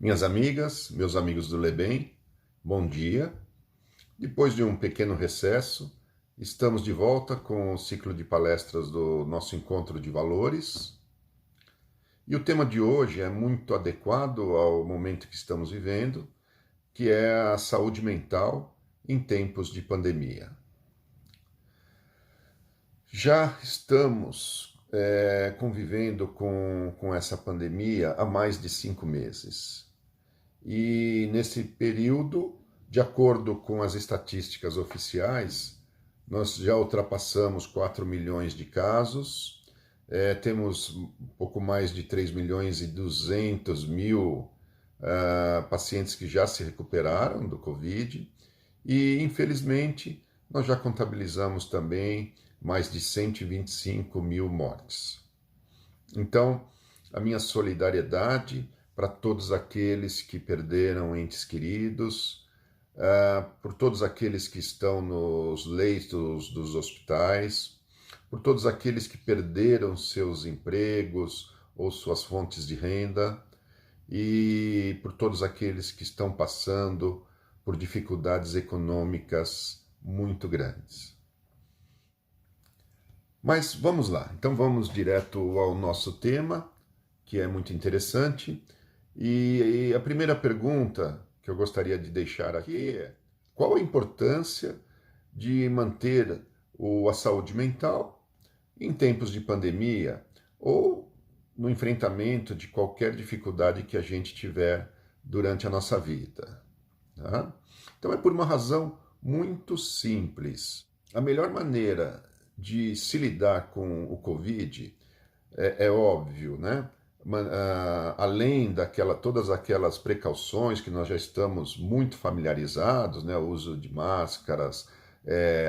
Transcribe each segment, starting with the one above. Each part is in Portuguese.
Minhas amigas, meus amigos do Lebem, bom dia. Depois de um pequeno recesso, estamos de volta com o ciclo de palestras do nosso Encontro de Valores. E o tema de hoje é muito adequado ao momento que estamos vivendo, que é a saúde mental em tempos de pandemia. Já estamos convivendo com essa pandemia há mais de 5 meses. E nesse período, de acordo com as estatísticas oficiais, nós já ultrapassamos 4 milhões de casos, temos um pouco mais de 3 milhões e 200 mil pacientes que já se recuperaram do Covid e, infelizmente, nós já contabilizamos também mais de 125 mil mortes. Então, a minha solidariedade para todos aqueles que perderam entes queridos, por todos aqueles que estão nos leitos dos hospitais, por todos aqueles que perderam seus empregos ou suas fontes de renda e por todos aqueles que estão passando por dificuldades econômicas muito grandes. Mas vamos lá, então vamos direto ao nosso tema, que é muito interessante. E a primeira pergunta que eu gostaria de deixar aqui é: qual a importância de manter a saúde mental em tempos de pandemia ou no enfrentamento de qualquer dificuldade que a gente tiver durante a nossa vida? Tá? Então é por uma razão muito simples. A melhor maneira de se lidar com o Covid é óbvio, né? Além todas aquelas precauções que nós já estamos muito familiarizados, né? O uso de máscaras,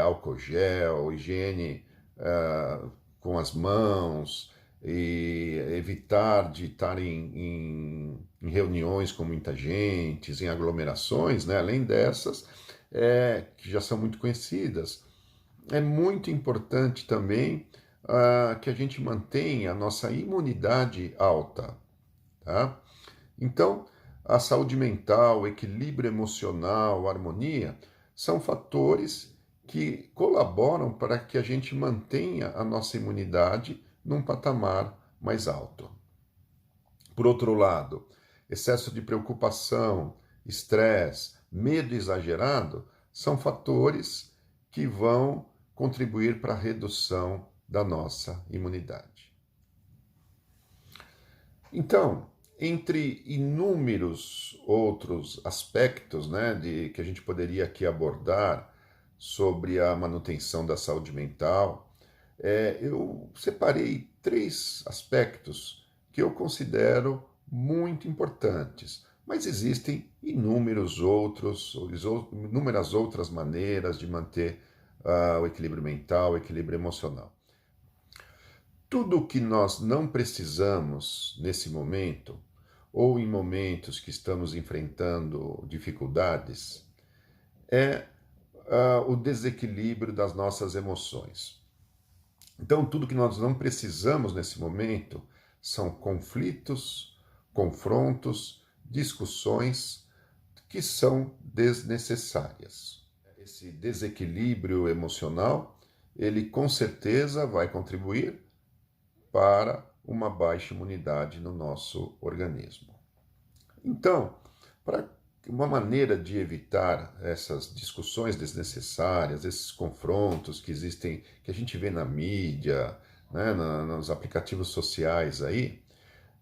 álcool gel, higiene com as mãos, e evitar de estar em reuniões com muita gente, em aglomerações, né? Além dessas, que já são muito conhecidas, é muito importante também que a gente mantenha a nossa imunidade alta, tá? Então, a saúde mental, o equilíbrio emocional, a harmonia, são fatores que colaboram para que a gente mantenha a nossa imunidade num patamar mais alto. Por outro lado, excesso de preocupação, estresse, medo exagerado são fatores que vão contribuir para a redução da nossa imunidade. Então, entre inúmeros outros aspectos, né, que a gente poderia aqui abordar sobre a manutenção da saúde mental, eu separei 3 aspectos que eu considero muito importantes, mas existem inúmeras outras maneiras de manter o equilíbrio mental, o equilíbrio emocional. Tudo o que nós não precisamos nesse momento, ou em momentos que estamos enfrentando dificuldades, é o desequilíbrio das nossas emoções. Então, tudo que nós não precisamos nesse momento são conflitos, confrontos, discussões que são desnecessárias. Esse desequilíbrio emocional, ele com certeza vai contribuir para uma baixa imunidade no nosso organismo. Então, para uma maneira de evitar essas discussões desnecessárias, esses confrontos que existem, que a gente vê na mídia, né, nos aplicativos sociais aí,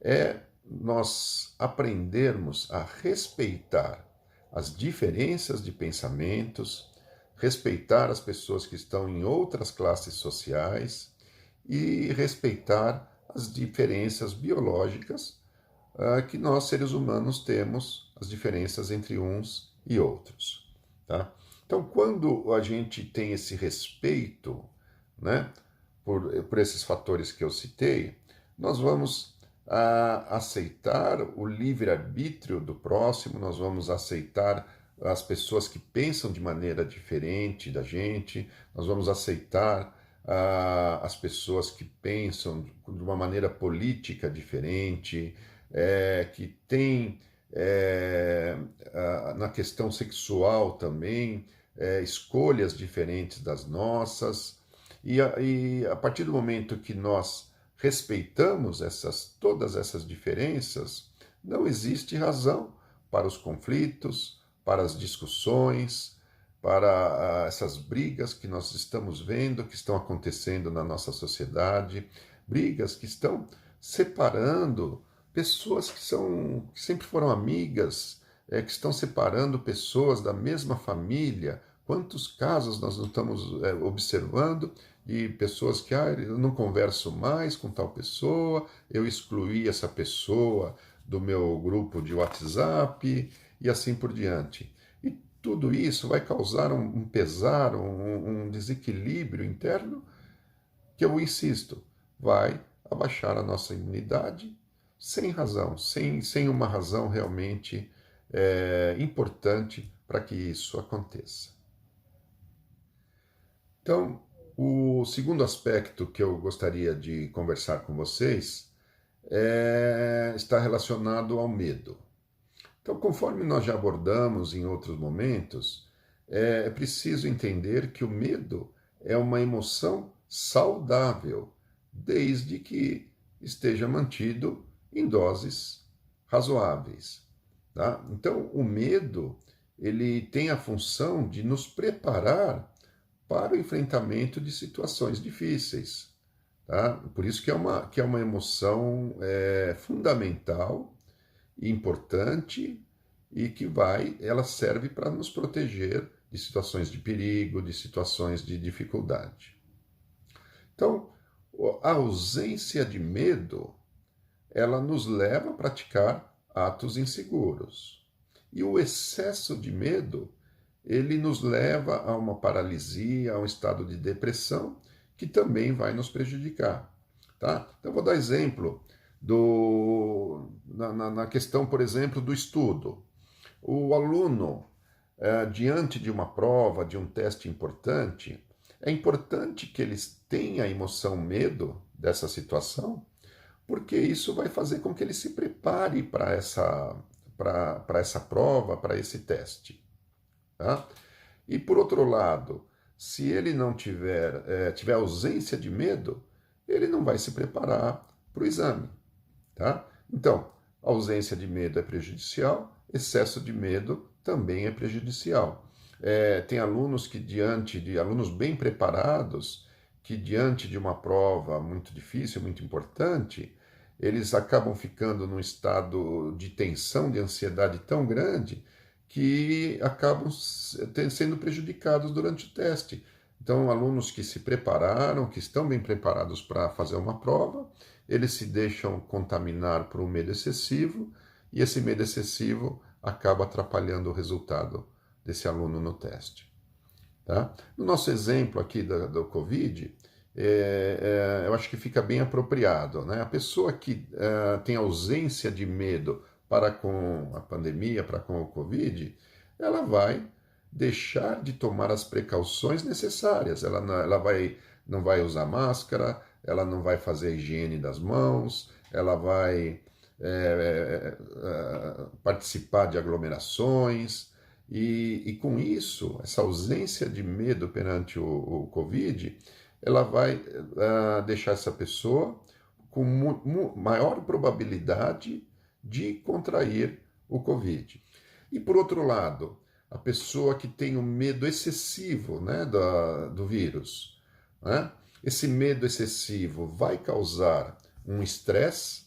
é nós aprendermos a respeitar as diferenças de pensamentos, respeitar as pessoas que estão em outras classes sociais e respeitar as diferenças biológicas que nós, seres humanos, temos, as diferenças entre uns e outros. Tá? Então, quando a gente tem esse respeito, né, por esses fatores que eu citei, nós vamos aceitar o livre-arbítrio do próximo, nós vamos aceitar as pessoas que pensam de maneira diferente da gente, nós vamos aceitar as pessoas que pensam de uma maneira política diferente, que têm na questão sexual também, escolhas diferentes das nossas, e a partir do momento que nós respeitamos todas essas diferenças, não existe razão para os conflitos, para as discussões, para essas brigas que nós estamos vendo, que estão acontecendo na nossa sociedade, brigas que estão separando pessoas que sempre foram amigas, que estão separando pessoas da mesma família. Quantos casos nós não estamos observando de pessoas que eu não converso mais com tal pessoa, eu excluí essa pessoa do meu grupo de WhatsApp e assim por diante. E tudo isso vai causar um pesar, um desequilíbrio interno que, eu insisto, vai abaixar a nossa imunidade sem razão, sem uma razão realmente importante para que isso aconteça. Então, o segundo aspecto que eu gostaria de conversar com vocês está relacionado ao medo. Então, conforme nós já abordamos em outros momentos, é preciso entender que o medo é uma emoção saudável, desde que esteja mantido em doses razoáveis. Tá? Então, o medo ele tem a função de nos preparar para o enfrentamento de situações difíceis. Tá? Por isso que é uma emoção fundamental e importante e que ela serve para nos proteger de situações de perigo, de situações de dificuldade. Então, a ausência de medo, ela nos leva a praticar atos inseguros. E o excesso de medo, ele nos leva a uma paralisia, a um estado de depressão, que também vai nos prejudicar. Tá? Então, vou dar exemplo na questão, por exemplo, do estudo. O aluno, diante de uma prova, de um teste importante, é importante que eles tenham a emoção medo dessa situação, porque isso vai fazer com que ele se prepare para essa prova, para esse teste. Tá? E por outro lado, se ele não tiver ausência de medo, ele não vai se preparar para o exame. Tá? Então, ausência de medo é prejudicial, excesso de medo também é prejudicial. Tem alunos alunos bem preparados, que diante de uma prova muito difícil, muito importante, eles acabam ficando num estado de tensão, de ansiedade tão grande, que acabam sendo prejudicados durante o teste. Então, alunos que se prepararam, que estão bem preparados para fazer uma prova, eles se deixam contaminar por um medo excessivo, e esse medo excessivo acaba atrapalhando o resultado desse aluno no teste. Tá? No nosso exemplo aqui do Covid, eu acho que fica bem apropriado. Né? A pessoa que tem ausência de medo para com a pandemia, para com o Covid, ela vai deixar de tomar as precauções necessárias. Ela não vai usar máscara, ela não vai fazer a higiene das mãos, ela vai participar de aglomerações, e com isso, essa ausência de medo perante o Covid, ela vai deixar essa pessoa com maior probabilidade de contrair o Covid. E por outro lado, a pessoa que tem o medo excessivo, né, do vírus, né? Esse medo excessivo vai causar um estresse,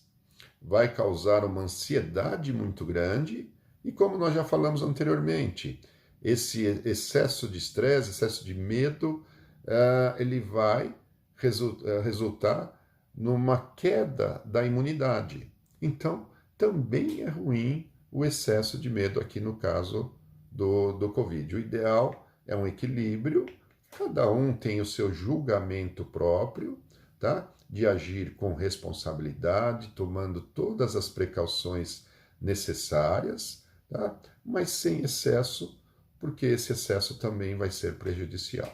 vai causar uma ansiedade muito grande, e como nós já falamos anteriormente, esse excesso de estresse, excesso de medo, ele vai resultar numa queda da imunidade. Então, também é ruim o excesso de medo aqui no caso do Covid. O ideal é um equilíbrio, cada um tem o seu julgamento próprio, tá? De agir com responsabilidade, tomando todas as precauções necessárias, tá? Mas sem excesso, porque esse excesso também vai ser prejudicial.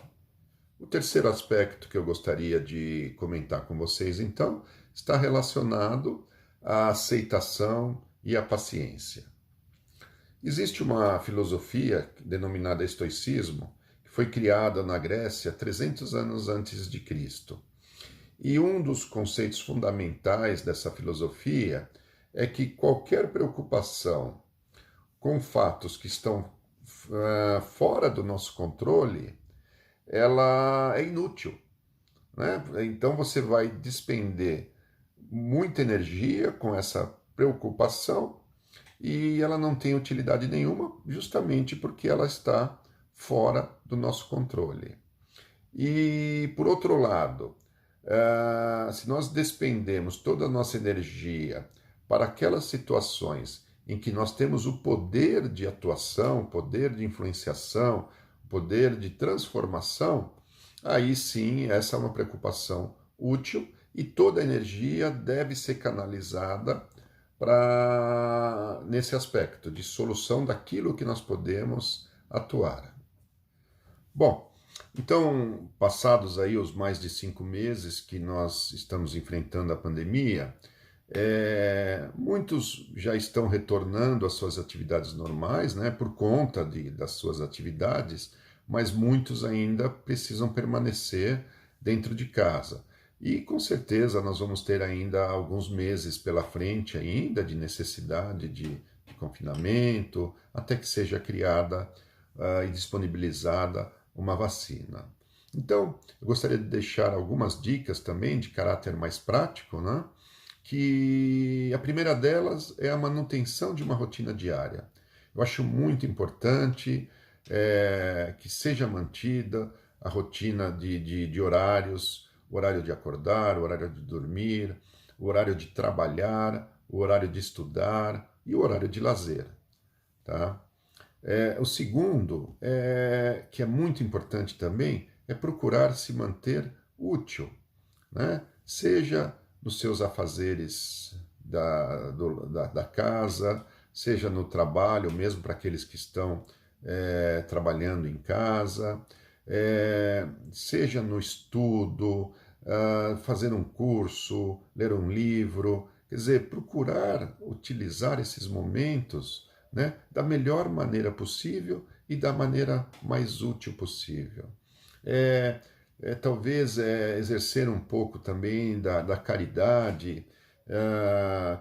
O terceiro aspecto que eu gostaria de comentar com vocês, então, está relacionado à aceitação e à paciência. Existe uma filosofia denominada estoicismo, que foi criada na Grécia 300 anos antes de Cristo. E um dos conceitos fundamentais dessa filosofia é que qualquer preocupação com fatos que estão fora do nosso controle, ela é inútil, né? Então você vai despender muita energia com essa preocupação e ela não tem utilidade nenhuma, justamente porque ela está fora do nosso controle. E, por outro lado, se nós despendemos toda a nossa energia para aquelas situações em que nós temos o poder de atuação, poder de influenciação, poder de transformação, aí sim essa é uma preocupação útil e toda a energia deve ser canalizada para nesse aspecto de solução daquilo que nós podemos atuar. Bom, então, passados aí os mais de 5 meses que nós estamos enfrentando a pandemia, muitos já estão retornando às suas atividades normais, né, por conta das suas atividades, mas muitos ainda precisam permanecer dentro de casa. E com certeza nós vamos ter ainda alguns meses pela frente ainda de necessidade de confinamento, até que seja criada e disponibilizada uma vacina. Então, eu gostaria de deixar algumas dicas também de caráter mais prático, né? Que a primeira delas é a manutenção de uma rotina diária. Eu acho muito importante que seja mantida a rotina de horários, o horário de acordar, o horário de dormir, o horário de trabalhar, o horário de estudar e o horário de lazer. Tá? O segundo, que é muito importante também, é procurar se manter útil, né? Seja nos seus afazeres da casa, seja no trabalho, mesmo para aqueles que estão trabalhando em casa, seja no estudo, fazer um curso, ler um livro, quer dizer, procurar utilizar esses momentos, né, da melhor maneira possível e da maneira mais útil possível. Talvez exercer um pouco também da caridade,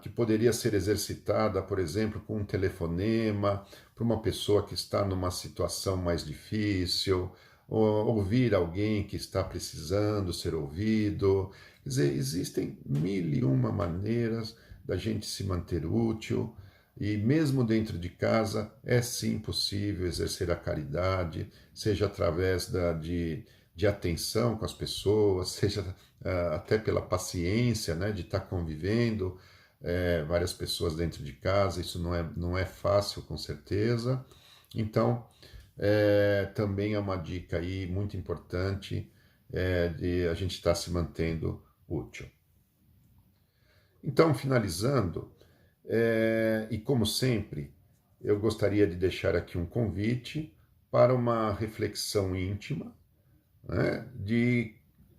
que poderia ser exercitada, por exemplo, com um telefonema para uma pessoa que está numa situação mais difícil, ou ouvir alguém que está precisando ser ouvido. Quer dizer, existem mil e uma maneiras da gente se manter útil, e mesmo dentro de casa é sim possível exercer a caridade, seja através de atenção com as pessoas, seja até pela paciência, né, de estar convivendo várias pessoas dentro de casa. Isso não é fácil, com certeza. Então, também é uma dica aí muito importante de a gente estar se mantendo útil. Então, finalizando, e como sempre, eu gostaria de deixar aqui um convite para uma reflexão íntima, né, de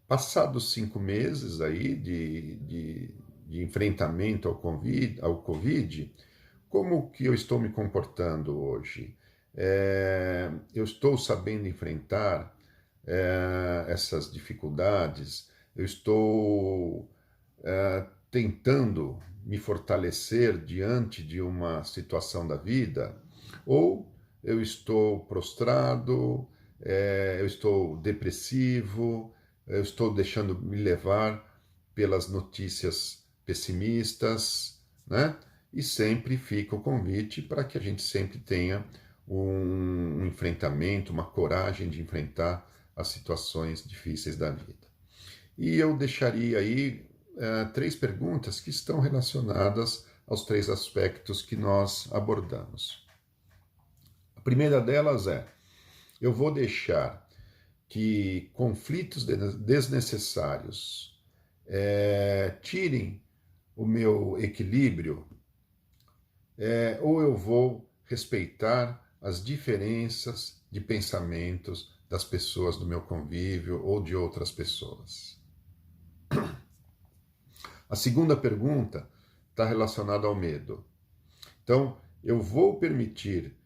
passados 5 meses aí de enfrentamento ao Covid, como que eu estou me comportando hoje? Eu estou sabendo enfrentar essas dificuldades? Eu estou tentando me fortalecer diante de uma situação da vida? Ou eu estou prostrado, eu estou depressivo, eu estou deixando me levar pelas notícias pessimistas, né? E sempre fica o convite para que a gente sempre tenha um enfrentamento, uma coragem de enfrentar as situações difíceis da vida. E eu deixaria aí 3 perguntas que estão relacionadas aos 3 aspectos que nós abordamos. A primeira delas eu vou deixar que conflitos desnecessários tirem o meu equilíbrio, ou eu vou respeitar as diferenças de pensamentos das pessoas do meu convívio ou de outras pessoas. A segunda pergunta está relacionada ao medo. Então, Eu vou permitir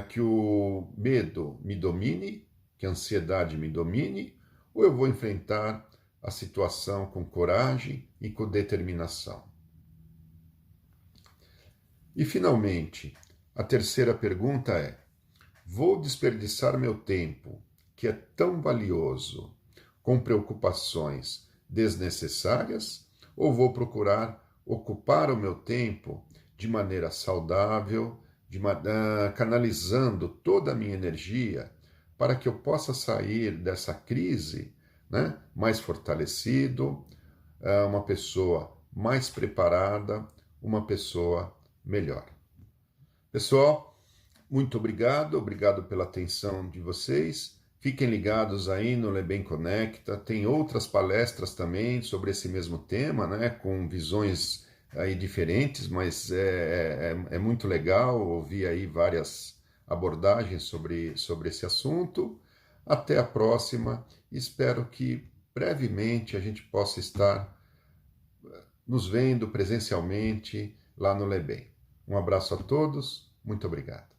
que o medo me domine, que a ansiedade me domine, ou eu vou enfrentar a situação com coragem e com determinação? E, finalmente, a terceira pergunta é: vou desperdiçar meu tempo, que é tão valioso, com preocupações desnecessárias, ou vou procurar ocupar o meu tempo de maneira saudável, canalizando toda a minha energia para que eu possa sair dessa crise, né, mais fortalecido, uma pessoa mais preparada, uma pessoa melhor. Pessoal, muito obrigado, obrigado pela atenção de vocês. Fiquem ligados aí no Lebem Conecta. Tem outras palestras também sobre esse mesmo tema, né, com visões aí diferentes, mas é muito legal ouvir aí várias abordagens sobre esse assunto. Até a próxima. Espero que brevemente a gente possa estar nos vendo presencialmente lá no Lebem. Um abraço a todos, muito obrigado.